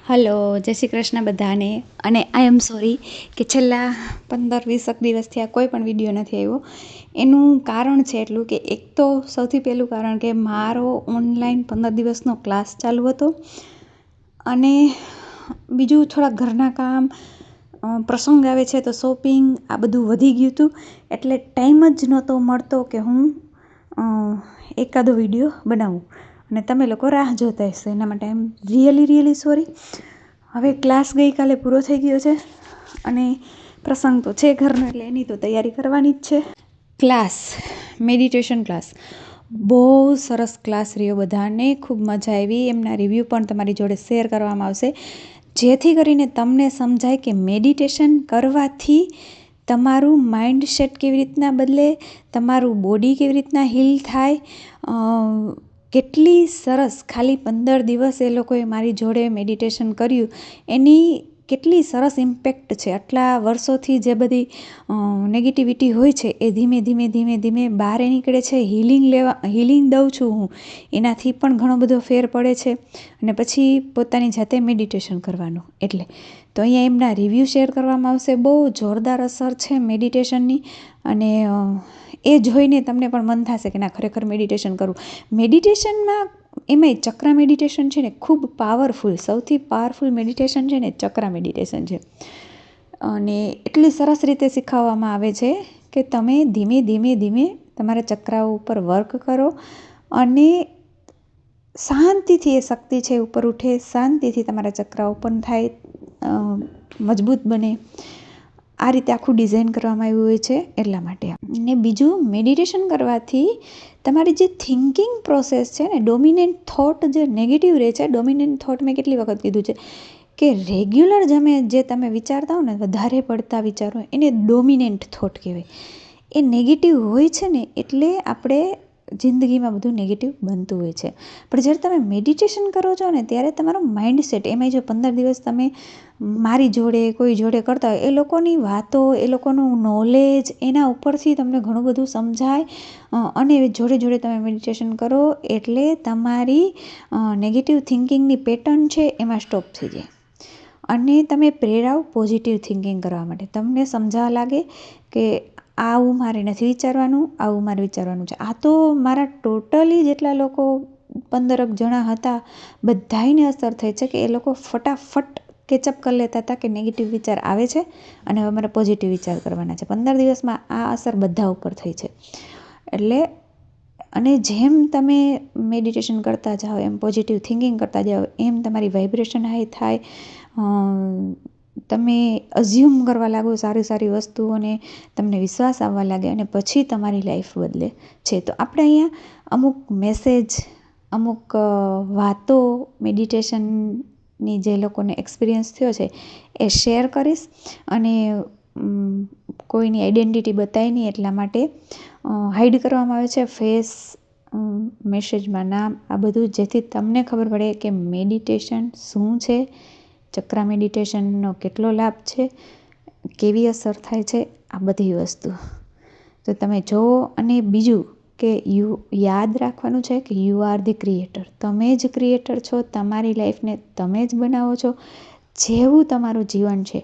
Hello, જય શ્રી કૃષ્ણ બધાને. અને આઈ એમ સોરી કે છેલ્લા 15-20 દિવસથી આ કોઈ પણ વિડીયો નથી આવ્યો. એનું કારણ છે એટલું કે એક તો સૌથી પહેલું કારણ કે મારો ઓનલાઈન 15 દિવસનો ક્લાસ ચાલુ હતો, અને બીજું થોડા ઘરના કામ, પ્રસંગ આવે છે તો શોપિંગ, આ બધું વધી ગયું હતું. એટલે ટાઈમ જ નહોતો મળતો કે હું એકાદો વિડીયો બનાવું, અને તમે લોકો રાહ જોતા હશો એના માટે આઈ એમ રિયલી સોરી. હવે ક્લાસ ગઈકાલે પૂરો થઈ ગયો છે, અને પ્રસંગ તો છે ઘરનો, એટલે એની તો તૈયારી કરવાની જ છે. ક્લાસ, મેડિટેશન ક્લાસ બહુ સરસ ક્લાસ રહ્યો, બધાને ખૂબ મજા આવી. એમના રિવ્યૂ પણ તમારી જોડે શેર કરવામાં આવશે, જેથી કરીને તમને સમજાય કે મેડિટેશન કરવાથી તમારું માઇન્ડસેટ કેવી રીતના બદલે, તમારું બોડી કેવી રીતના હીલ થાય. કેટલી સરસ ખાલી 15 દિવસ એ લોકોએ મારી જોડે મેડિટેશન કર્યું, એની કેટલી સરસ ઇમ્પેક્ટ છે. આટલા વર્ષોથી જે બધી નેગેટિવિટી હોય છે એ ધીમે બહાર નીકળે છે. હિલિંગ દઉં છું હું, એનાથી પણ ઘણો બધો ફેર પડે છે. અને પછી પોતાની જાતે મેડિટેશન કરવાનું. એટલે તો અહીંયા એમના રિવ્યૂ શેર કરવામાં આવશે. બહુ જોરદાર અસર છે મેડિટેશનની, અને એ જોઈને તમને પણ મન થશે કે ના, ખરેખર મેડિટેશન કરવું. મેડિટેશનમાં એમાંય ચક્રા મેડિટેશન છે ને, ખૂબ પાવરફુલ, સૌથી પાવરફુલ મેડિટેશન છે ને ચક્રા મેડિટેશન છે. અને એટલી સરસ રીતે શીખવવામાં આવે છે કે તમે ધીમે તમારા ચક્રાઓ ઉપર વર્ક કરો, અને શાંતિથી એ શક્તિ છે ઉપર ઉઠે, શાંતિથી તમારા ચક્રા ઓપન થાય, મજબૂત બને. આ રીતે આખું ડિઝાઇન કરવામાં આવ્યું હોય છે એટલા માટે. ને બીજું, મેડિટેશન કરવાથી તમારી જે થિંકિંગ પ્રોસેસ છે ને, ડોમિનન્ટ થોટ જે નેગેટિવ રહે છે, ડોમિનન્ટ થોટ મેં કેટલી વખત કીધું છે કે રેગ્યુલર જે તમે વિચારતા હો ને, વધારે પડતા વિચારો, એને ડોમિનન્ટ થોટ કહેવાય. એ નેગેટિવ હોય છે ને, એટલે આપણે જિંદગીમાં બધું નેગેટિવ બનતું હોય છે. પણ જ્યારે તમે મેડિટેશન કરો છો ને, ત્યારે તમારો માઇન્ડસેટ, એમાંય જો 15 દિવસ તમે મારી જોડે, કોઈ જોડે કરતા હોય, એ લોકોની વાતો, એ લોકોનું નોલેજ, એના ઉપરથી તમને ઘણું બધું સમજાય. અને જોડે તમે મેડિટેશન કરો એટલે તમારી નેગેટિવ થિંકિંગની પેટર્ન છે એમાં સ્ટોપ થઈ જાય, અને તમે પ્રેરાવ પોઝિટિવ થિંકિંગ કરવા માટે. તમને સમજાવવા લાગે કે આવું મારે નથી વિચારવાનું, આવું મારે વિચારવાનું છે. આ તો મારા ટોટલી જેટલા લોકો 15 જણા હતા, બધાને અસર થઈ છે કે એ લોકો ફટાફટ કેચઅપ કરી લેતા હતા કે નેગેટિવ વિચાર આવે છે અને હવે મારે પોઝિટિવ વિચાર કરવાના છે. 15 દિવસમાં આ અસર બધા ઉપર થઈ છે. એટલે, અને જેમ તમે મેડિટેશન કરતા જાઓ, એમ પોઝિટિવ થિંકિંગ કરતા જાઓ, એમ તમારી વાઇબ્રેશન હાઈ થાય. તમે અઝ્યુમ કરવા લાગો સારી વસ્તુઓને, તમને વિશ્વાસ આવવા લાગે, અને પછી તમારી લાઈફ બદલે છે. તો આપણે અહીંયા અમુક મેસેજ, અમુક વાતો મેડિટેશનની જે લોકોને એક્સપિરિયન્સ થયો છે એ શેર કરીશ. અને કોઈની આઈડેન્ટિટી બતાવી નહીં એટલા માટે હાઈડ કરવામાં આવે છે, ફેસ, મેસેજમાં નામ, આ બધું, જેથી તમને ખબર પડે કે મેડિટેશન શું છે, ચક્રા મેડિટેશનનો કેટલો લાભ છે, કેવી અસર થાય છે, આ બધી વસ્તુ તો તમે જુઓ. અને બીજું કે યાદ રાખવાનું છે કે યુ આર ધી ક્રિએટર. તમે જ ક્રિએટર છો, તમારી લાઈફને તમે જ બનાવો છો. જેવું તમારું જીવન છે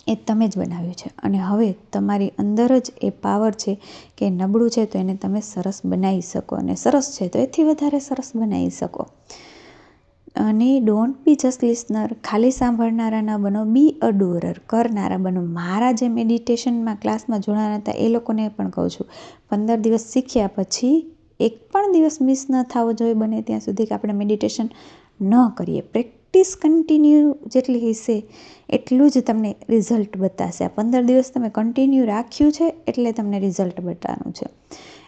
એ તમે જ બનાવ્યું છે, અને હવે તમારી અંદર જ એ પાવર છે કે નબળું છે તો એને તમે સરસ બનાવી શકો, અને સરસ છે તો એથી વધારે સરસ બનાવી શકો. અને ડોન્ટ બી જસ્ટ લિસનર, ખાલી સાંભળનારા ન બનો, બી અ ડુરર, કરનારા બનો. મારા જે મેડિટેશનમાં ક્લાસમાં જોડાના હતા એ લોકોને પણ કહું છું, 15 દિવસ શીખ્યા પછી એક પણ દિવસ મિસ ન થવો જોઈએ બને ત્યાં સુધી કે આપણે મેડિટેશન ન કરીએ. પ્રેક્ટિસ કન્ટિન્યુ જેટલી હશે એટલું જ તમને રિઝલ્ટ બતાવશે. આ 15 દિવસ તમે કન્ટિન્યુ રાખ્યું છે એટલે તમને રિઝલ્ટ બતાવવાનું છે.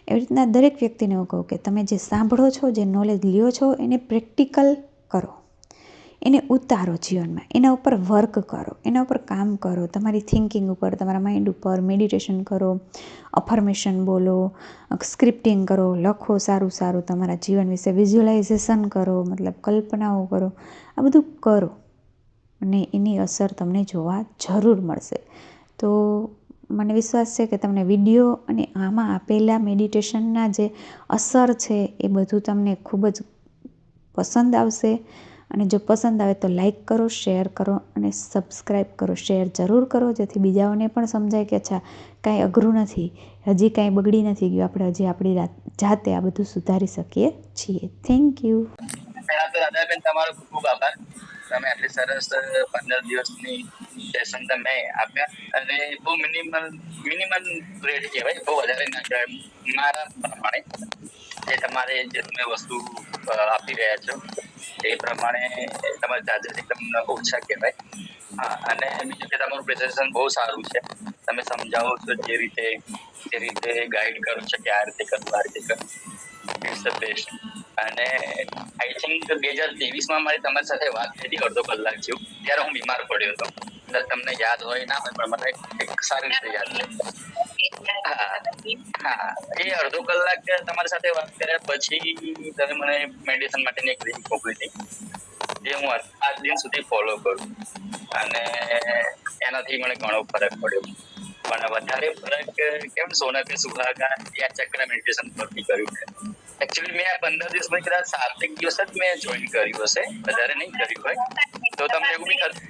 એવી રીતના દરેક વ્યક્તિને હું કહું કે તમે જે સાંભળો છો, જે નોલેજ લ્યો છો, એને પ્રેક્ટિકલ કરો, એને ઉતારો જીવનમાં, એના ઉપર વર્ક કરો, એના ઉપર કામ કરો. તમારી થિંકિંગ ઉપર, તમારા માઇન્ડ ઉપર મેડિટેશન કરો, અફર્મેશન બોલો, સ્ક્રિપ્ટિંગ કરો, લખો સારું, તમારા જીવન વિશે વિઝ્યુઅલાઇઝેશન કરો, મતલબ કલ્પનાઓ કરો. આ બધું કરો, અને એની અસર તમને જોવા જરૂર મળશે. તો મને વિશ્વાસ છે કે તમને વિડીયો અને આમાં આપેલા મેડિટેશનના જે અસર છે એ બધું તમને ખૂબ જ પસંદ આવશે. અને જો પસંદ આવે તો લાઈક કરો, શેર કરો અને સબસ્ક્રાઈબ કરો. શેર જરૂર કરો જેથી બીજાઓને પણ સમજાય કે અચ્છા કાંઈ અઘરું નથી, હજી કાંઈ બગડી નથી ગયું, આપણે હજી આપણી જાતે આ બધું સુધારી શકીએ છીએ. Thank you. પહેલા તો રાધાબેન તમારો ખૂબ ખૂબ આભાર. તમે આટલી સરસ 15 દિવસની સેશન તમે આપ્યા અને બહુ મિનિમમ રેટ કહેવાય, બહુ વધારે ના કહેવાય મારા પ્રમાણે. જે તમારે જે તમે વસ્તુ આપી રહ્યા છો એ પ્રમાણે તમારે ચાર્જિસ એકદમ ઓછા કહેવાય. હા, અને બીજું કે તમારું પ્રેઝન્ટેશન બહુ સારું છે. તમે સમજાવો છો જે રીતે ગાઈડ કરો છો કે આ રીતે કરવું, આ રીતે કરવું, ઇટ્સ ધ બેસ્ટ. અને આઈ થિંક 2023 મારી તમારી સાથે વાત થઈ હતી અડધો કલાક જેવું, ત્યારે હું બીમાર પડ્યો હતો. તમને યાદ હોય ના હોય પણ મને એક સારી રીતે યાદ છે. હા, એ અડધો કલાક તમારી સાથે વાત કર્યા પછી તમે મને મેડિટેશન માટેની એક લિંક મોકલી હતી, જે હું આજ દિન સુધી ફોલો કરું અને એનાથી મને ઘણો ફરક પડ્યો. પણ વધારે ફરક કેમ સોનકે સુહાગા યા ચક્ર મેડિટેશન પરથી કર્યું છે. એકચ્યુઅલી મેં આ 15 દિવસમાં કદાચ 7 દિવસ જ મેં જોઈન કર્યું હશે, વધારે નહીં કર્યું હોય. તો તમને એવું બી થતું,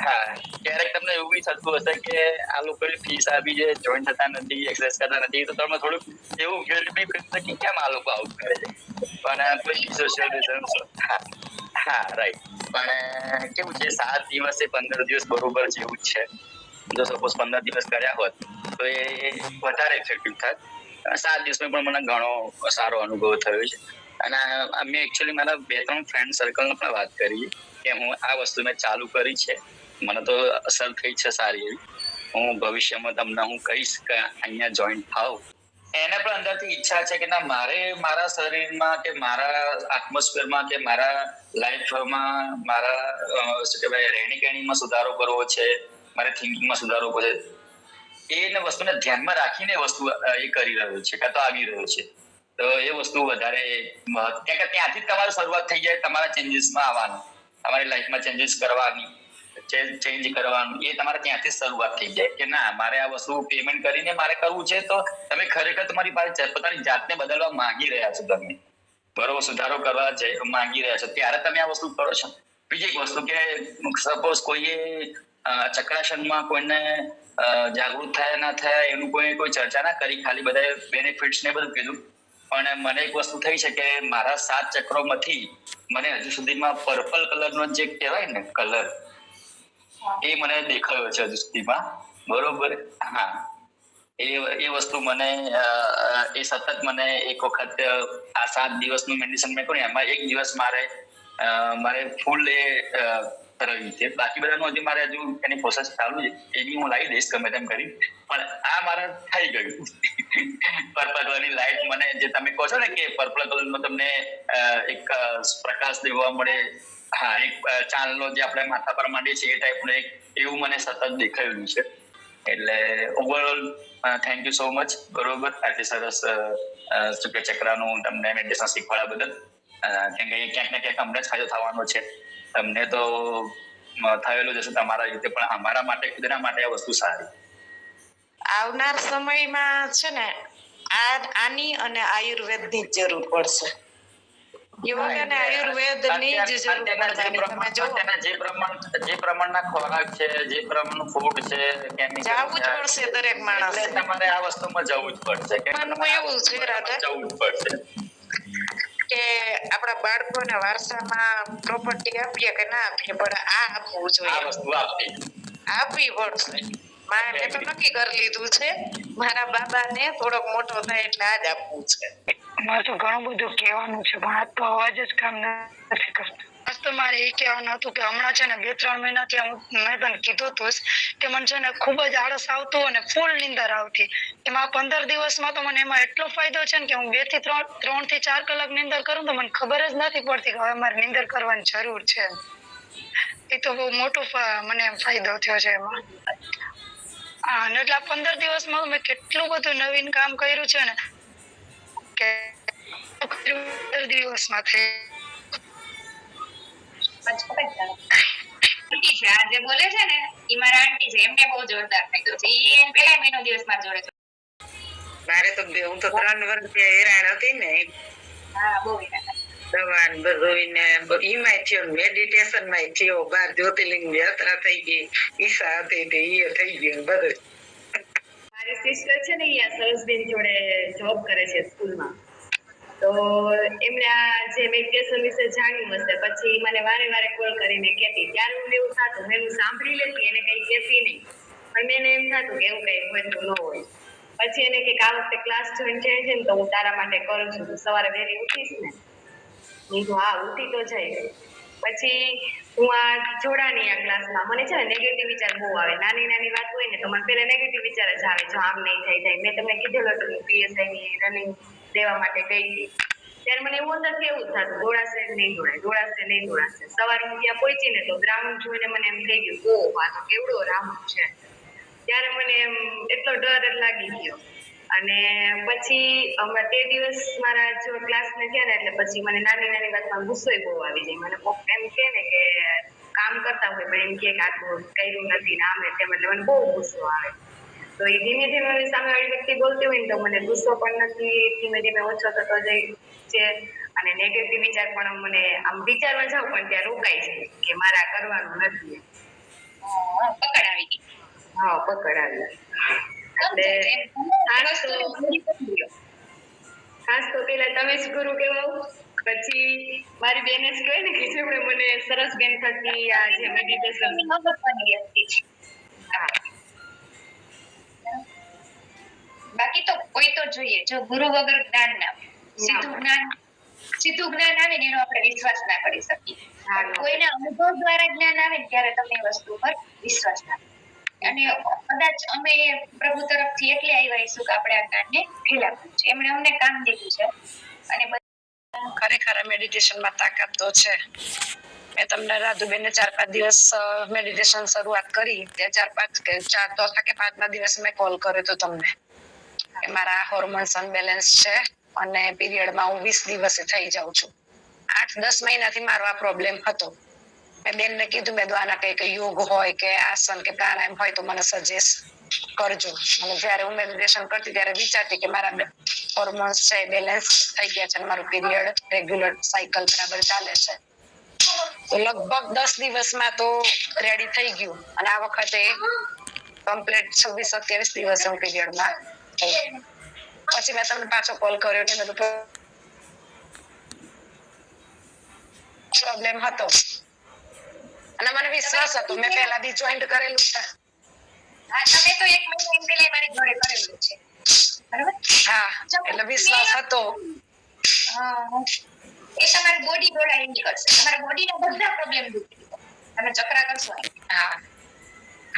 હા, ક્યારેક તમને એવું બી થતું હશે કે આ લોકોની ફીસ આપી છે, જોઈન થતા નથી, એક્સરસાઇઝ કરતા નથી, તો તમે થોડુંક એવું ગિલ્ટ બી ફીલ થાય કે કેમ આ લોકો આવું કરે છે. પણ કોઈ સોશિયલ રીઝન્સ, હા રાઈટ. પણ કેવું છે 7 દિવસે 15 દિવસ બરોબર જેવું જ છે. જો સપોઝ 15 દિવસ કર્યા હોત તો એ વધારે ઇફેક્ટિવ થાય. 7 દિવસમાં પણ મને ઘણો સારો અનુભવ થયો છે. અને મેં એકચ્યુઅલી મારા 2-3 ફ્રેન્ડ સર્કલને પણ વાત કરી કે હું આ વસ્તુ મેં ચાલુ કરી છે, મને તો અસર થઈ છે સારી એવી. હું ભવિષ્યમાં તમને હું કહીશ કે અહીંયા જોઈન થાવ. એને પણ અંદરથી ઈચ્છા છે કે ના, મારે મારા શરીરમાં કે મારા એટમોસ્ફિયરમાં કે મારા લાઈફમાં મારા શું કહેવાય રહેણી કહેણીમાં સુધારો કરવો છે, મારે થિંકિંગમાં સુધારો કરવો છે. એ વસ્તુને ધ્યાનમાં રાખીને વસ્તુ એ કરી રહ્યો છે કાં તો આવી રહ્યો છે. તો એ વસ્તુ વધારે ત્યાંથી જ તમારી શરૂઆત થઈ જાય તમારા ચેન્જીસમાં આવવાનું, તમારી લાઈફમાં ચેન્જીસ કરવાની, ચેન્જ કરવાનું, એ તમારે ત્યાંથી શરૂઆત થઈ જાય કે ના મારે આ વસ્તુ પેમેન્ટ કરીને મારે કરવું છે. તો તમે ખરેખર તમારી પાસે પોતાની જાતને બદલવા માંગી રહ્યા છો, તમે બરોબર સુધારો કરવા માંગી રહ્યા છો, ત્યારે તમે આ વસ્તુ કરો છો. બીજી એક વસ્તુ કે સપોઝ કોઈએ ચક્રાસનમાં કોઈને જાગૃત થયા ના થયા એનું કોઈ ચર્ચા ના કરી, ખાલી બધા બેનિફિટ્સ ને બધું કીધું. પણ મને એક વસ્તુ થઈ છે કે મારા 7 ચક્રોમાંથી મને હજુ સુધીમાં પર્પલ કલરનો જે કહેવાય ને કલર, એ મને દેખાયો છે હજુ સુધીમાં, બરોબર. હા, એ વસ્તુ મને એ સતત મને એક વખત આ 7 દિવસનું મેડિટેશન મેં કર્યું, એમાં એક દિવસ મારે ફૂલ એ રહ્યું છે. બાકી બધાનું હજી મારે હજુ એની પ્રોસેસ ચાલુ છે, એ બી હું લાવી દઈશ ગમે તેમ કરી. પણ આ મારે થઈ ગયું. પર્પલ કલરની લાઈટ મને, જે તમે કહો છો ને કે પર્પલ કલરનો તમને એક પ્રકાશ દેવા મળે, હા, એક ચાંદલો જે આપણે માથા પર માંડીએ છીએ એ ટાઈપનું એવું મને સતત દેખાયેલું છે. એટલે overall thank you so much, બરોબર, આટલી સરસ ચક્રનું તમને મેડિટેશન શીખવાડ્યા બદલ. કેમ કે ક્યાંક ને ક્યાંક અમને જ ફાયદો થવાનો છે, તમને તો થયેલું જશે તમારા રીતે, પણ અમારા માટે ખુદના માટે આ વસ્તુ સારી. આવનાર સમયમાં છે ને આની અને આયુર્વેદની જ જરૂર પડશે. યોગ અને આયુર્વેદની જ જરૂર પડશે. જે પ્રમાણના ખોરાક છે, જે પ્રમાણનું ફૂડ છે, જવું જ પડશે દરેક માણસ. તમારે આ વસ્તુમાં જવું જ પડશે. એવું છે રાધા, જવું જ પડશે કે આપણા બાળકોને વારસામાં પ્રોપર્ટી આપીએ કે ના આપીએ, પણ આ આપવું જોઈએ, આ વસ્તુ આપવી પડશે. મેં તો નક્કી કરી લીધું છે, મારા બાબાને થોડોક મોટો થાય એટલે આ જ આપવું છે. મારે તો ઘણું બધું કહેવાનું છે, પણ આ તો અવાજ જ કામ નથી કરતો. બસ તો મારે એ કહેવાનું હતું કે હમણાં છે ને 2-3 મહિનાથી મેં તને કીધું હતું કે મને છે ને ખૂબ જ આળસ આવતું અને ફૂલ નીંદર આવતી. એમાં 15 દિવસમાં તો મને એમાં એટલો ફાયદો છે ને કે હું 2 થી 3 થી 4 કલાક નીંદર કરું તો મને ખબર જ નથી પડતી કે હવે મારે નીંદર કરવાની જરૂર છે. એ તો બહુ મોટો મને ફાયદો થયો છે એમાં. હા, એટલે 15 દિવસમાં મેં કેટલું બધું નવીન કામ કર્યું છે ને કે 15 દિવસમાં થઈ. આ જે બોલે છે ને ઈ મારા આંટી છે, એમને બહુ જોરદાર ફાયદો છે. ઈ પહેલા મહિનો દિવસ માં જોડે છે. મારે તો હું તો 3 વર્ષથી હેરાન હતી ને. હા, બહુ હેરાન. દવા ને બધું ને એમાંય થયો, મેડિટેશન માં થયો, 12 જ્યોતિર્લિંગ ની યાત્રા થઈ ગઈ, ઈચ્છા હતી તે એ થઈ ગયું બધું. મારી સિસ્ટર છે ને અહીંયા સરસબેન જોડે જોબ કરે છે સ્કૂલમાં. તો એમને આ જે મેડિટેશન વિશે જાણ્યું હશે, પછી મને વારે વારે કોલ કરીને કહેતી. ત્યારે મને એવું થતું, મેં સાંભળી લેતી, એને કઈ કહેતી નહીં, પણ મને એમ થતું કે એવું કઈ હોતું ન હોય. પછી એને કે આ વખતે ક્લાસ જોઈન થાય છે ને તો હું તારા માટે કરું છું, સવારે વહેલી ઉઠીશ ને. મેં કીધું હા ઉઠી તો જાય. પછી હું આ જોડાની આ ક્લાસમાં. મને છે ને નેગેટિવ વિચાર બહુ આવે, નાની નાની વાત હોય ને તો મને પેલા નેગેટિવ વિચાર જ આવે, જો આમ નહીં થાય. મેં તમને કીધેલું હતું PSI ની રનિંગ દેવા માટે ગઈ હતી, ત્યારે મને એવું અંદરથી એવું થતું, દોડાશે નહીં દોડાય, દોડાશે નહીં દોડાશે. સવારે હું ત્યાં પહોંચી ને તો ગ્રાઉન્ડ જોઈને મને એમ થઈ ગયું, ઓહ આ તો કેવડો રાઉન્ડ છે. ત્યારે મને એમ એટલો ડર લાગી ગયો. અને પછી તે દિવસ મારા જો ક્લાસ ને ગયા ને એટલે પછી મને નાની નાની વાતમાં ગુસ્સો બહુ આવી જાય. મને કોક એમ કે ને કે કામ કરતા હોય પણ એમ કે આટલું કર્યું નથી ને આમે તેમ, એટલે મને બહુ ગુસ્સો આવે. તો એ ધીમે ધીમે સામેવાળી વ્યક્તિ બોલતી હોય ને તો મને ગુસ્સો પણ નથી, ધીમે ધીમે ઓછો થતો જાય છે. અને નેગેટિવ વિચાર પણ મને આમ વિચારવા જાવ પણ ત્યાં રોકાય છે કે મારે આ કરવાનું નથી. પકડ આવી ગઈ. હા પકડ આવી. ખાસ તો પેલા તમે જ ગુરુ કહેવાય, પછી મારી બેને જ કહે ને કે જેમણે મને સરસ બેન થકી આ જે મેડિટેશન મહત્વની વ્યક્તિ છે. હા બાકી તો કોઈ તો જોઈએ, જો ગુરુ વગર જ્ઞાન ના આવે. સીધું જ્ઞાન આવે ને એનો આપણે વિશ્વાસ ના કરી શકીએ. કોઈના અનુભવ દ્વારા જ્ઞાન આવે ને ત્યારે તમે એ વસ્તુ પર વિશ્વાસ ના. અને કદાચ અમે પ્રભુ તરફથી એટલે આવ્યા હશું કે આપણે આ જ્ઞાનને ફેલાવવું છે. એમણે અમને કામ દીધું છે. અને ખરેખર મેડિટેશનમાં તાકાત તો છે. મેં તમને રાધુબેન 4-5 દિવસ મેડિટેશન શરૂઆત કરી, ત્યાં 4 કે 5 દિવસ મેં કોલ કર્યો તો તમને કે મારા હોર્મોન્સ અનબેલેન્સ છે અને પીરિયડમાં હું 20 દિવસે થઈ જાઉં છું. 8-10 મહિનાથી મારો આ પ્રોબ્લેમ હતો. મેં બેનને કીધું, મેં આના કઈ યોગ હોય કે આસન કે પ્રાણાયામ હોય તો મને સજેસ્ટ કરજો. અને જયારે હું મેડિટેશન કરતી ત્યારે વિચારતી કે મારા હોર્મોન્સ છે બેલેન્સ થઈ ગયા છે, મારું પીરિયડ રેગ્યુલર સાયકલ બરાબર ચાલે છે. તો લગભગ 10 દિવસમાં તો રેડી થઈ ગયું. અને આ વખતે કમ્પ્લીટ 26-27 દિવસે હું પીરિયડમાં થઈ. પછી મેં તમને પાછો કોલ કર્યો કે બધું પ્રોબ્લેમ હતો અને મને વિશ્વાસ હતો, મેં પહેલા બી જોઈન્ટ કરેલું છે. હા, તમે તો 1 મહિના પહેલા મારી જોડે કરેલું છે, બરાબર? હા, એટલે વિશ્વાસ હતો. એ તમારી બોડી દ્વારા હેન્ડલ કરશે, તમારા બોડીના બધા પ્રોબ્લેમ દૂર થઈ જશે. તમે ચક્રા કરશો. હા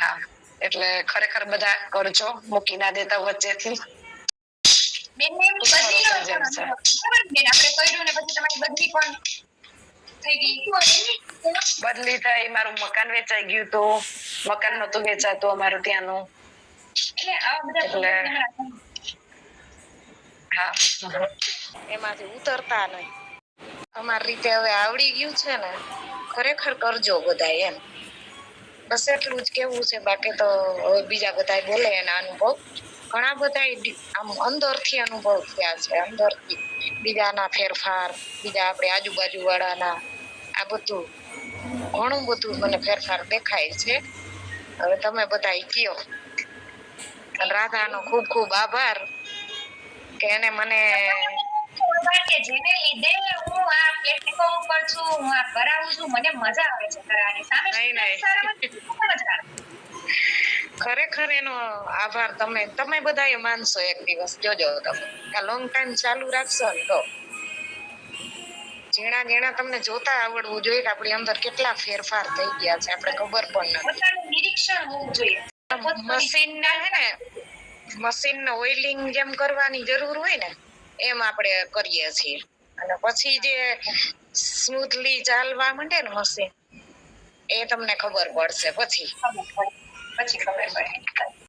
હા, એટલે ખરેખર બધા કરજો, મૂકી ના દેતા વચ્ચેથી. બેનને એમ બદલી લો પણ બરાબર બેન, આપણે કર્યું ને પછી તમારી બદલી પણ થઈ ગઈ. બદલી થઈ, મારું મકાન વેચાઈ ગયું તો મકાન નતું વેચાતું અમારું ત્યાંનું. એટલે આ બધા હા, એમાંથી ઉતરતા નહીં. અમારી રીતે હવે આવડી ગયું છે ને, ખરેખર કરજો બધા એમ. બસ એટલું જ કેવું છે. બાકી તો હવે બીજા બધા બોલે એના અનુભવ ઘણા બધા આમ અંદરથી અનુભવ થયા છે, અંદરથી બીજાના ફેરફાર, બીજા આપણે આજુબાજુ વાળાના, આ બધું ઘણું બધું મને ફેરફાર દેખાય છે. હવે તમે બધા કયો. રાધાનો ખૂબ ખૂબ આભાર કે એને મને કે જેને લીધે હું આ પ્લેટફોર્મ ઉપર છું, હું આ કરાવું છું, મને મજા આવે છે કરવાની. સામે ખરેખર એનો આભાર તમે બધાએ માનશો એક દિવસ. જોજો તમે આ લોંગ ટાઈમ ચાલુ રાખશો ને તો ઝીણા તમને જોતા આવડવું જોઈએ કે આપણી અંદર કેટલા ફેરફાર થઈ ગયા છે, આપણે ખબર પણ નથી. પોતાનું નિરીક્ષણ હોવું જોઈએ. મશીનને ઓઇલિંગ જેમ કરવાની જરૂર હોય ને એમ આપણે કરીએ છીએ. અને પછી જે સ્મૂથલી ચાલવા માંડે ને મશીન, એ તમને ખબર પડશે પછી ખબર પડે.